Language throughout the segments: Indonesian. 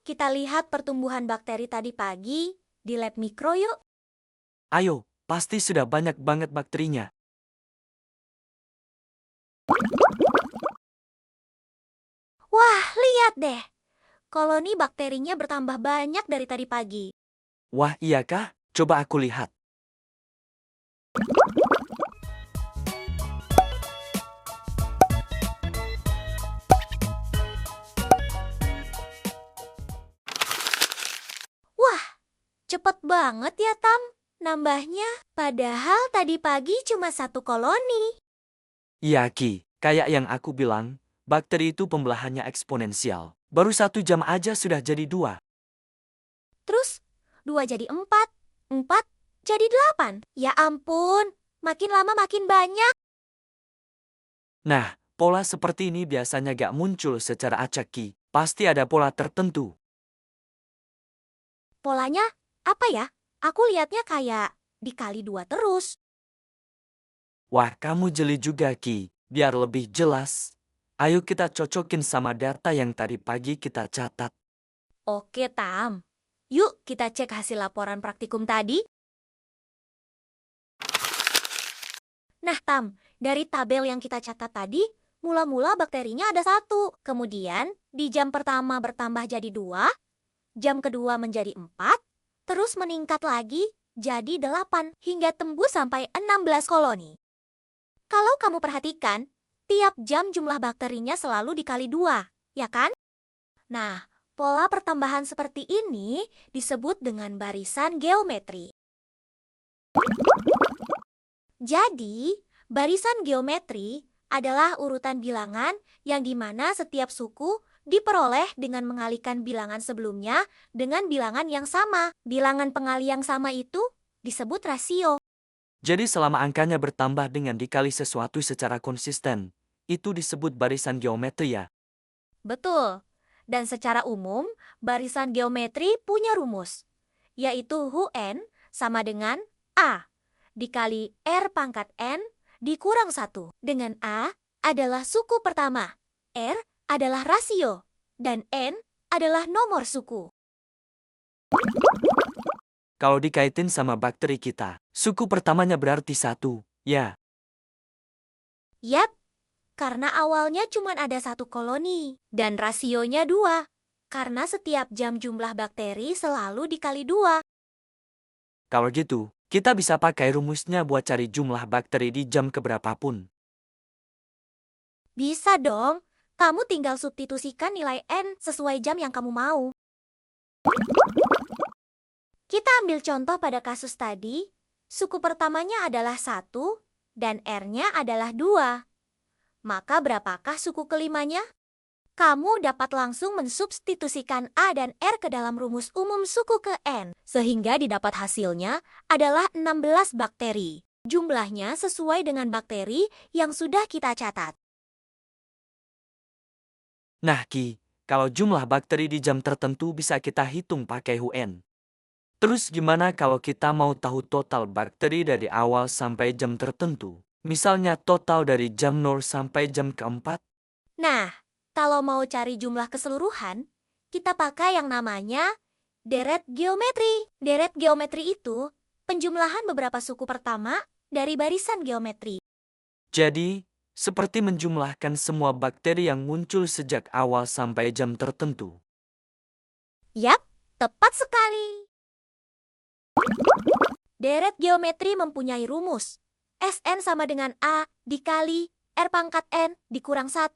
kita lihat pertumbuhan bakteri tadi pagi di lab mikro yuk. Ayo, pasti sudah banyak banget bakterinya. Wah, lihat deh. Koloni bakterinya bertambah banyak dari tadi pagi. Wah, iya kah? Coba aku lihat. Wah, cepet banget ya Tam nambahnya. Padahal tadi pagi cuma satu koloni. Iya, Ki. Kayak yang aku bilang, bakteri itu pembelahannya eksponensial. Baru 1 jam aja sudah jadi 2. Terus 2 jadi 4, 4 jadi 8. Ya ampun, makin lama makin banyak. Nah, pola seperti ini biasanya gak muncul secara acak, Ki. Pasti ada pola tertentu. Polanya apa ya? Aku lihatnya kayak dikali 2 terus. Wah, kamu jeli juga, Ki. Biar lebih jelas, ayo kita cocokin sama data yang tadi pagi kita catat. Oke Tam, yuk kita cek hasil laporan praktikum tadi. Nah Tam, dari tabel yang kita catat tadi, mula-mula bakterinya ada 1. Kemudian di jam pertama bertambah jadi 2, jam kedua menjadi 4, terus meningkat lagi jadi 8 hingga tembus sampai 16 koloni. Kalau kamu perhatikan, tiap jam jumlah bakterinya selalu dikali 2, ya kan? Nah, pola pertambahan seperti ini disebut dengan barisan geometri. Jadi, barisan geometri adalah urutan bilangan yang dimana setiap suku diperoleh dengan mengalikan bilangan sebelumnya dengan bilangan yang sama. Bilangan pengali yang sama itu disebut rasio. Jadi selama angkanya bertambah dengan dikali sesuatu secara konsisten, itu disebut barisan geometri ya. Betul. Dan secara umum, barisan geometri punya rumus, yaitu UN sama dengan A dikali R pangkat N dikurang 1. Dengan A adalah suku pertama, R adalah rasio, dan N adalah nomor suku. Kalau dikaitin sama bakteri kita, suku pertamanya berarti 1, ya. Yap, karena awalnya cuma ada 1 koloni, dan rasionya 2. Karena setiap jam jumlah bakteri selalu dikali 2. Kalau gitu, kita bisa pakai rumusnya buat cari jumlah bakteri di jam keberapapun. Bisa dong, kamu tinggal substitusikan nilai N sesuai jam yang kamu mau. Kita ambil contoh pada kasus tadi, suku pertamanya adalah 1 dan R-nya adalah 2. Maka berapakah suku kelimanya? Kamu dapat langsung mensubstitusikan A dan R ke dalam rumus umum suku ke N, sehingga didapat hasilnya adalah 16 bakteri. Jumlahnya sesuai dengan bakteri yang sudah kita catat. Nah, Ki, kalau jumlah bakteri di jam tertentu bisa kita hitung pakai UN. Terus gimana kalau kita mau tahu total bakteri dari awal sampai jam tertentu? Misalnya total dari jam 0 sampai jam keempat? Nah, kalau mau cari jumlah keseluruhan, kita pakai yang namanya deret geometri. Deret geometri itu penjumlahan beberapa suku pertama dari barisan geometri. Jadi, seperti menjumlahkan semua bakteri yang muncul sejak awal sampai jam tertentu. Yap, tepat sekali. Deret geometri mempunyai rumus. Sn sama dengan A dikali R pangkat N dikurang 1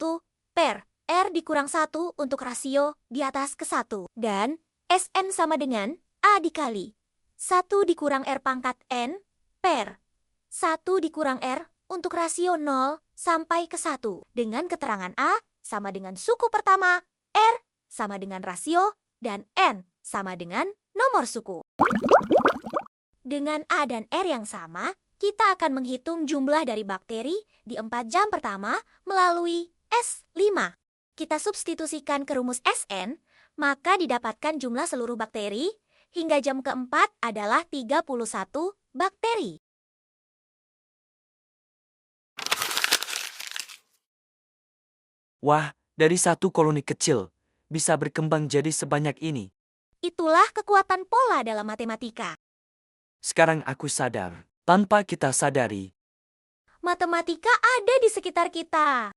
per R dikurang 1 untuk rasio di atas ke 1. Dan Sn sama dengan A dikali 1 dikurang R pangkat N per 1 dikurang R untuk rasio 0 sampai ke 1. Dengan keterangan A sama dengan suku pertama, R sama dengan rasio, dan N sama dengan nomor suku. Dengan A dan R yang sama, kita akan menghitung jumlah dari bakteri di 4 jam pertama melalui S5. Kita substitusikan ke rumus Sn, maka didapatkan jumlah seluruh bakteri hingga jam keempat adalah 31 bakteri. Wah, dari satu koloni kecil, bisa berkembang jadi sebanyak ini. Itulah kekuatan pola dalam matematika. Sekarang aku sadar, tanpa kita sadari, Matematika ada di sekitar kita.